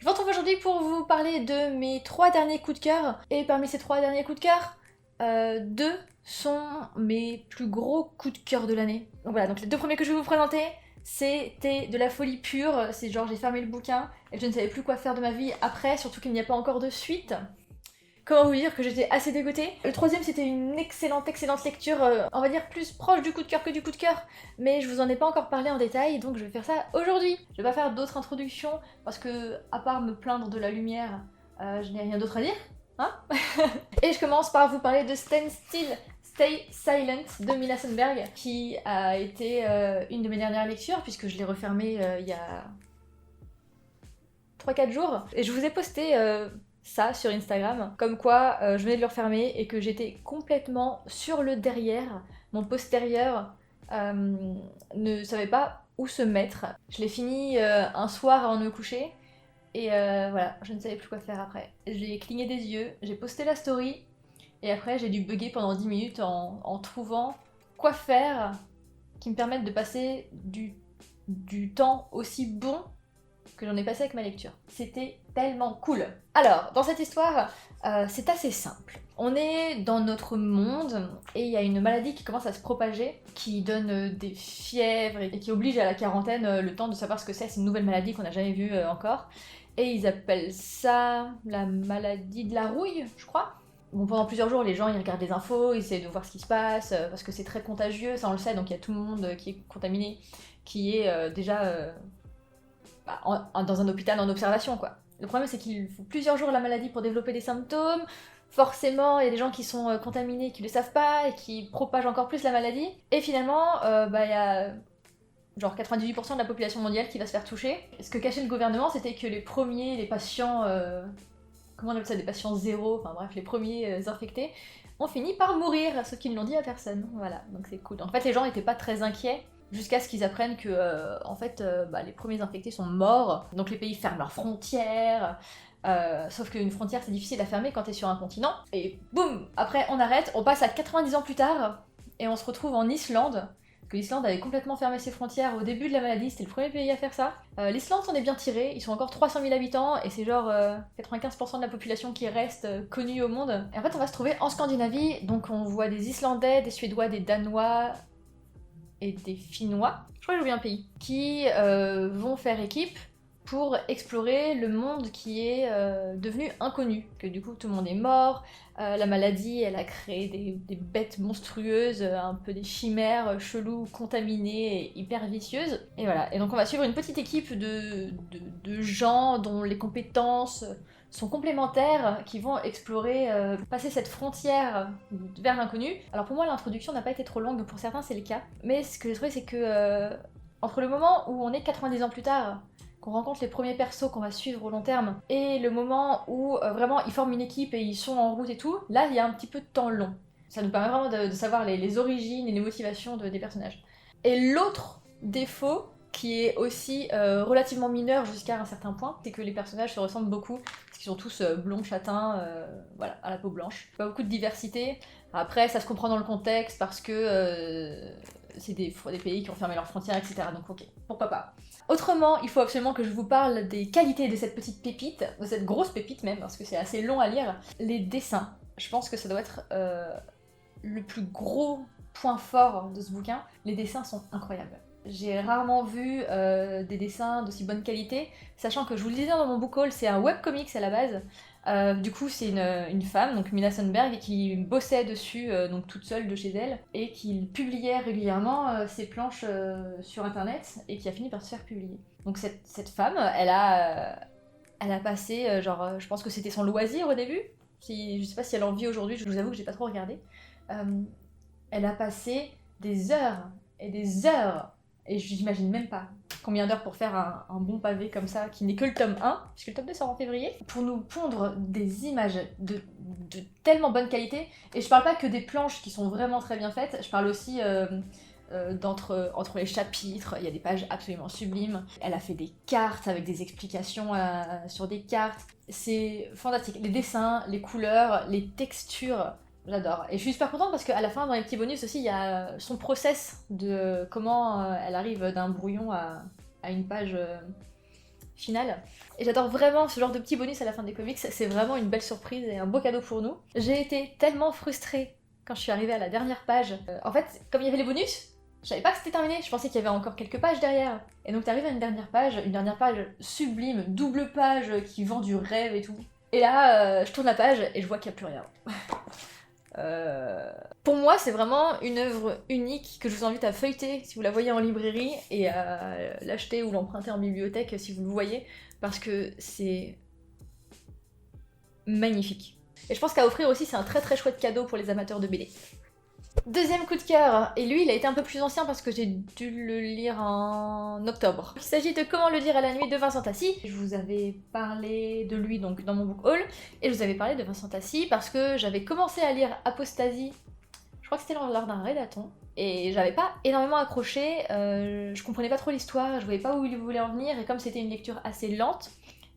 Je vous retrouve aujourd'hui pour vous parler de mes 3 derniers coups de cœur. Et parmi ces 3 derniers coups de cœur, 2 sont mes plus gros coups de cœur de l'année. Donc voilà, donc les 2 premiers que je vais vous présenter, c'était de la folie pure. C'est genre j'ai fermé le bouquin et je ne savais plus quoi faire de ma vie après, surtout qu'il n'y a pas encore de suite. Comment vous dire que j'étais assez dégoûtée. Le troisième, c'était une excellente lecture, on va dire plus proche du coup de cœur que du coup de cœur, mais je vous en ai pas encore parlé en détail, donc je vais faire ça aujourd'hui. Je vais pas faire d'autres introductions, parce que, à part me plaindre de la lumière, je n'ai rien d'autre à dire, hein. Et je commence par vous parler de Stand Still, Stay Silent de Mila Sundberg, qui a été une de mes dernières lectures, puisque je l'ai refermée il y a 3-4 jours, et je vous ai posté ça sur Instagram, comme quoi je venais de le refermer et que j'étais complètement sur le derrière, mon postérieur ne savait pas où se mettre. Je l'ai fini un soir avant de me coucher, et voilà, je ne savais plus quoi faire après. J'ai cligné des yeux, j'ai posté la story, et après j'ai dû bugger pendant 10 minutes en trouvant quoi faire qui me permette de passer du temps aussi bon que j'en ai passé avec ma lecture. C'était tellement cool. Alors, dans cette histoire, c'est assez simple. On est dans notre monde et il y a une maladie qui commence à se propager, qui donne des fièvres et qui oblige à la quarantaine le temps de savoir ce que c'est une nouvelle maladie qu'on n'a jamais vue encore. Et ils appellent ça la maladie de la rouille, je crois. Bon, pendant plusieurs jours, les gens ils regardent les infos, ils essaient de voir ce qui se passe, parce que c'est très contagieux, ça on le sait, donc il y a tout le monde qui est contaminé, qui est déjà dans un hôpital en observation, quoi. Le problème, c'est qu'il faut plusieurs jours à la maladie pour développer des symptômes. Forcément, il y a des gens qui sont contaminés, qui le savent pas, et qui propagent encore plus la maladie. Et finalement, il y a genre 98% de la population mondiale qui va se faire toucher. Ce que cachait le gouvernement, c'était que les premiers, les patients, comment on appelle ça, des patients zéro, enfin bref, les premiers infectés, ont fini par mourir, sauf qu'ils ne l'ont dit à personne. Voilà, donc c'est cool. En fait, les gens n'étaient pas très inquiets, jusqu'à ce qu'ils apprennent que les premiers infectés sont morts, donc les pays ferment leurs frontières, sauf qu'une frontière c'est difficile à fermer quand t'es sur un continent, et boum, après on arrête, on passe à 90 ans plus tard, et on se retrouve en Islande, parce que l'Islande avait complètement fermé ses frontières au début de la maladie, c'était le premier pays à faire ça. L'Islande s'en est bien tirée, ils sont encore 300 000 habitants, et c'est genre 95% de la population qui reste connue au monde. Et en fait on va se trouver en Scandinavie, donc on voit des Islandais, des Suédois, des Danois, et des Finnois, je crois que j'oublie un pays, qui vont faire équipe pour explorer le monde qui est devenu inconnu, que du coup tout le monde est mort, la maladie elle a créé des bêtes monstrueuses, un peu des chimères cheloues, contaminées et hyper vicieuses, et voilà, et donc on va suivre une petite équipe de gens dont les compétences sont complémentaires, qui vont explorer, passer cette frontière vers l'inconnu. Alors pour moi l'introduction n'a pas été trop longue, pour certains c'est le cas, mais ce que j'ai trouvé c'est que entre le moment où on est 90 ans plus tard, qu'on rencontre les premiers persos qu'on va suivre au long terme, et le moment où vraiment ils forment une équipe et ils sont en route et tout, là il y a un petit peu de temps long. Ça nous permet vraiment de savoir les origines et les motivations des personnages. Et l'autre défaut, qui est aussi relativement mineur jusqu'à un certain point, c'est que les personnages se ressemblent beaucoup, parce qu'ils sont tous blonds, châtains, voilà, à la peau blanche. Pas beaucoup de diversité. Après, ça se comprend dans le contexte, parce que c'est des pays qui ont fermé leurs frontières, etc. Donc ok, pourquoi pas. Autrement, il faut absolument que je vous parle des qualités de cette petite pépite, de cette grosse pépite même, parce que c'est assez long à lire. Les dessins. Je pense que ça doit être le plus gros point fort de ce bouquin. Les dessins sont incroyables. J'ai rarement vu des dessins d'aussi bonne qualité, sachant que je vous le disais dans mon book haul, c'est un webcomics à la base. Du coup, c'est une femme, donc Mila Sundberg, qui bossait dessus donc toute seule de chez elle, et qui publiait régulièrement ses planches sur internet, et qui a fini par se faire publier. Donc cette femme, elle a passé, je pense que c'était son loisir au début, je sais pas si elle en vit aujourd'hui, je vous avoue que j'ai pas trop regardé. Elle a passé des heures et des heures, et j'imagine même pas combien d'heures pour faire un bon pavé comme ça, qui n'est que le tome 1, puisque le tome 2 sort en février, pour nous pondre des images de tellement bonne qualité. Et je parle pas que des planches qui sont vraiment très bien faites, je parle aussi entre les chapitres, il y a des pages absolument sublimes. Elle a fait des cartes avec des explications sur des cartes. C'est fantastique. Les dessins, les couleurs, les textures, j'adore. Et je suis super contente parce qu'à la fin, dans les petits bonus aussi, il y a son process de comment elle arrive d'un brouillon à une page finale. Et j'adore vraiment ce genre de petits bonus à la fin des comics, c'est vraiment une belle surprise et un beau cadeau pour nous. J'ai été tellement frustrée quand je suis arrivée à la dernière page. En fait, comme il y avait les bonus, je savais pas que c'était terminé, je pensais qu'il y avait encore quelques pages derrière. Et donc t'arrives à une dernière page sublime, double page qui vend du rêve et tout. Et là, je tourne la page et je vois qu'il n'y a plus rien. Pour moi, c'est vraiment une œuvre unique que je vous invite à feuilleter si vous la voyez en librairie et à l'acheter ou l'emprunter en bibliothèque si vous le voyez, parce que c'est magnifique. Et je pense qu'à offrir aussi, c'est un très très chouette cadeau pour les amateurs de BD. Deuxième coup de cœur, et lui il a été un peu plus ancien parce que j'ai dû le lire en octobre. Il s'agit de Comment le dire à la nuit de Vincent Tassi. Je vous avais parlé de lui donc dans mon book haul, et je vous avais parlé de Vincent Tassi parce que j'avais commencé à lire Apostasie, je crois que c'était lors d'un rédaton, et j'avais pas énormément accroché, je comprenais pas trop l'histoire, je voyais pas où il voulait en venir, et comme c'était une lecture assez lente,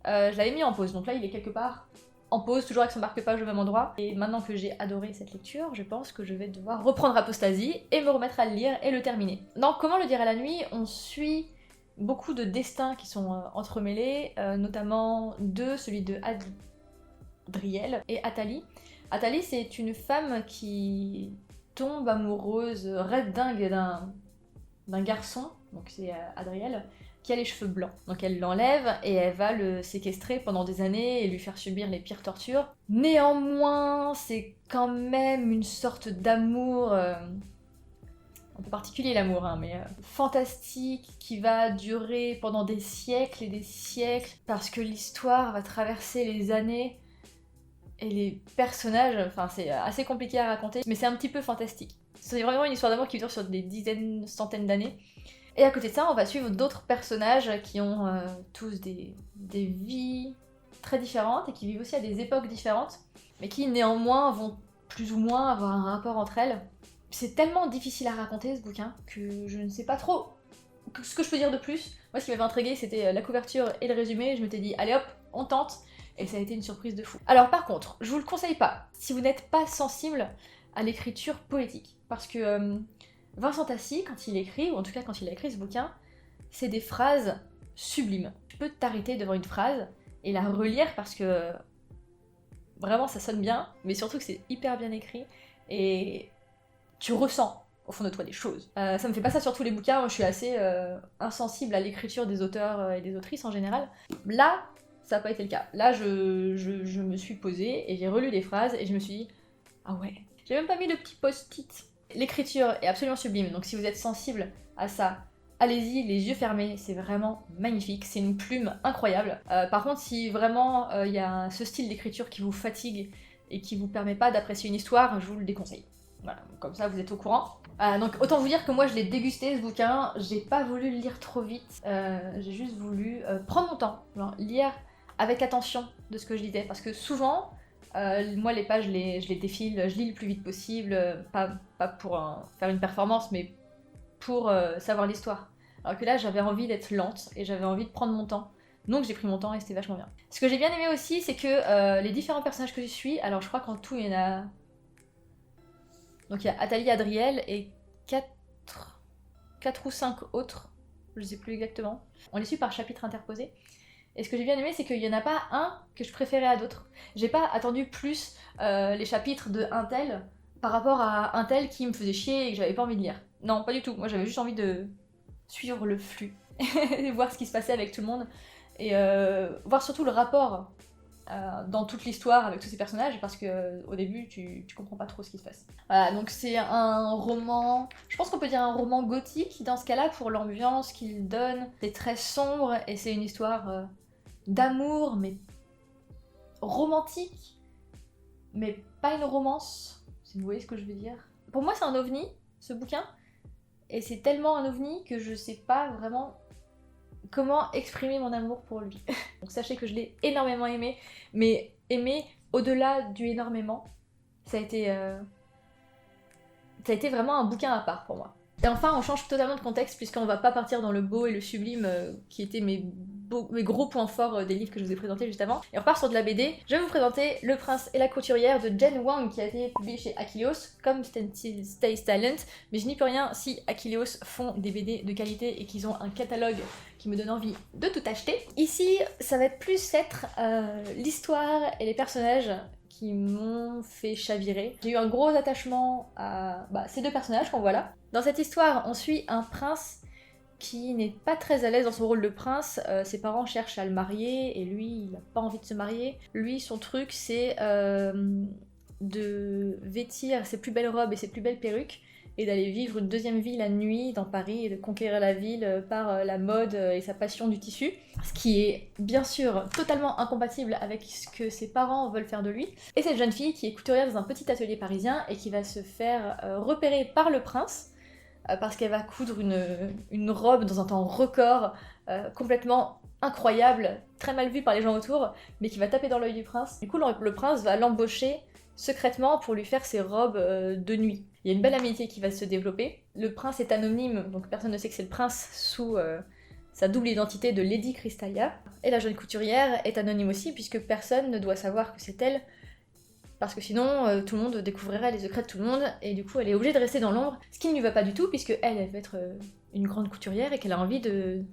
je l'avais mis en pause, donc là il est quelque part en pause, toujours avec son marque-page au même endroit. Et maintenant que j'ai adoré cette lecture, je pense que je vais devoir reprendre Apostasie et me remettre à le lire et le terminer. Dans Comment le dire à la nuit, on suit beaucoup de destins qui sont entremêlés, notamment celui de Adriel et Athalie. Athalie, c'est une femme qui tombe amoureuse, rêve dingue d'un garçon, donc c'est Adriel, qui a les cheveux blancs. Donc elle l'enlève et elle va le séquestrer pendant des années et lui faire subir les pires tortures. Néanmoins, c'est quand même une sorte d'amour, un peu particulier l'amour, hein, mais fantastique, qui va durer pendant des siècles et des siècles, parce que l'histoire va traverser les années et les personnages, enfin c'est assez compliqué à raconter, mais c'est un petit peu fantastique. C'est vraiment une histoire d'amour qui dure sur des dizaines, centaines d'années. Et à côté de ça, on va suivre d'autres personnages qui ont tous des vies très différentes et qui vivent aussi à des époques différentes, mais qui néanmoins vont plus ou moins avoir un rapport entre elles. C'est tellement difficile à raconter ce bouquin que je ne sais pas trop ce que je peux dire de plus. Moi, ce qui m'avait intrigué, c'était la couverture et le résumé. Je m'étais dit, allez hop, on tente. Et ça a été une surprise de fou. Alors par contre, je vous le conseille pas si vous n'êtes pas sensible à l'écriture poétique, parce que Vincent Tassi, quand il écrit, ou en tout cas quand il a écrit ce bouquin, c'est des phrases sublimes. Tu peux t'arrêter devant une phrase et la relire parce que vraiment ça sonne bien, mais surtout que c'est hyper bien écrit et tu ressens au fond de toi des choses. Ça me fait pas ça sur tous les bouquins, moi je suis assez insensible à l'écriture des auteurs et des autrices en général. Là, ça n'a pas été le cas. Là, je me suis posée et j'ai relu des phrases et je me suis dit, ah ouais, j'ai même pas mis de petit post-it. L'écriture est absolument sublime, donc si vous êtes sensible à ça, allez-y, les yeux fermés, c'est vraiment magnifique, c'est une plume incroyable. Par contre, si vraiment il y a ce style d'écriture qui vous fatigue et qui vous permet pas d'apprécier une histoire, je vous le déconseille. Voilà, comme ça vous êtes au courant. Donc autant vous dire que moi je l'ai dégusté ce bouquin, j'ai pas voulu le lire trop vite, j'ai juste voulu prendre mon temps, genre, lire avec attention de ce que je lisais, parce que souvent, moi les pages je les défile, je lis le plus vite possible, pas pour faire une performance, mais pour savoir l'histoire. Alors que là j'avais envie d'être lente et j'avais envie de prendre mon temps. Donc j'ai pris mon temps et c'était vachement bien. Ce que j'ai bien aimé aussi, c'est que les différents personnages que je suis, alors je crois qu'en tout il y en a... Donc il y a Athalie, Adriel et 4 ou 5 autres, je sais plus exactement. On les suit par chapitre interposé. Et ce que j'ai bien aimé, c'est qu'il n'y en a pas un que je préférais à d'autres. J'ai pas attendu plus les chapitres de un tel par rapport à un tel qui me faisait chier et que j'avais pas envie de lire. Non, pas du tout. Moi j'avais juste envie de suivre le flux, et voir ce qui se passait avec tout le monde, et voir surtout le rapport dans toute l'histoire avec tous ces personnages, parce que au début tu comprends pas trop ce qui se passe. Voilà, donc c'est un roman, je pense qu'on peut dire un roman gothique dans ce cas-là pour l'ambiance qu'il donne. C'est très sombre et c'est une histoire d'amour, mais romantique, mais pas une romance, si vous voyez ce que je veux dire. Pour moi c'est un ovni, ce bouquin, et c'est tellement un ovni que je sais pas vraiment comment exprimer mon amour pour lui. Donc sachez que je l'ai énormément aimé, mais aimé au-delà du énormément, ça a été vraiment un bouquin à part pour moi. Et enfin, on change totalement de contexte puisqu'on va pas partir dans le beau et le sublime qui étaient mes mes gros points forts des livres que je vous ai présentés juste avant. Et on repart sur de la BD. Je vais vous présenter Le Prince et la Couturière de Jen Wang qui a été publié chez Achilleos, comme Stay Talent. Mais je n'y peux rien si Achilleos font des BD de qualité et qu'ils ont un catalogue qui me donne envie de tout acheter. Ici, ça va être plus être l'histoire et les personnages qui m'ont fait chavirer. J'ai eu un gros attachement à ces deux personnages qu'on voit là. Dans cette histoire, on suit un prince qui n'est pas très à l'aise dans son rôle de prince. Ses parents cherchent à le marier et lui, il n'a pas envie de se marier. Lui, son truc, c'est de vêtir ses plus belles robes et ses plus belles perruques et d'aller vivre une deuxième vie la nuit dans Paris et de conquérir la ville par la mode et sa passion du tissu. Ce qui est bien sûr totalement incompatible avec ce que ses parents veulent faire de lui. Et cette jeune fille qui est couturière dans un petit atelier parisien et qui va se faire repérer par le prince parce qu'elle va coudre une robe dans un temps record complètement incroyable, très mal vue par les gens autour, mais qui va taper dans l'œil du prince. Du coup, le prince va l'embaucher secrètement pour lui faire ses robes de nuit. Il y a une belle amitié qui va se développer. Le prince est anonyme, donc personne ne sait que c'est le prince sous sa double identité de Lady Crystalia. Et la jeune couturière est anonyme aussi, puisque personne ne doit savoir que c'est elle, parce que sinon tout le monde découvrirait les secrets de tout le monde, et du coup elle est obligée de rester dans l'ombre, ce qui ne lui va pas du tout, puisque elle veut être une grande couturière et qu'elle a envie de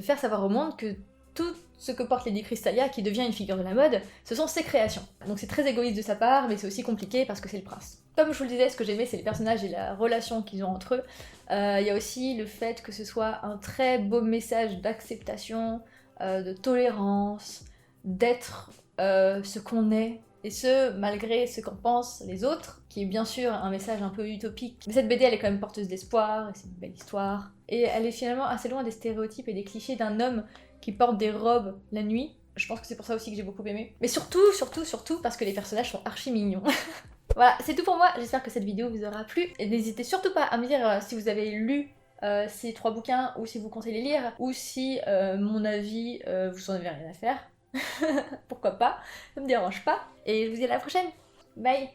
faire savoir au monde que tout ce que porte Lady Crystalia, qui devient une figure de la mode, ce sont ses créations. Donc c'est très égoïste de sa part, mais c'est aussi compliqué parce que c'est le prince. Comme je vous le disais, ce que j'aimais, c'est les personnages et la relation qu'ils ont entre eux. Il y a aussi le fait que ce soit un très beau message d'acceptation, de tolérance, d'être ce qu'on est, et ce, malgré ce qu'en pensent les autres, qui est bien sûr un message un peu utopique. Mais cette BD, elle est quand même porteuse d'espoir, et c'est une belle histoire. Et elle est finalement assez loin des stéréotypes et des clichés d'un homme qui porte des robes la nuit. Je pense que c'est pour ça aussi que j'ai beaucoup aimé. Mais surtout parce que les personnages sont archi mignons. Voilà, c'est tout pour moi, j'espère que cette vidéo vous aura plu. Et n'hésitez surtout pas à me dire si vous avez lu ces 3 bouquins, ou si vous comptez les lire, ou si mon avis, vous en avez rien à faire. Pourquoi pas, ça me dérange pas. Et je vous dis à la prochaine, bye.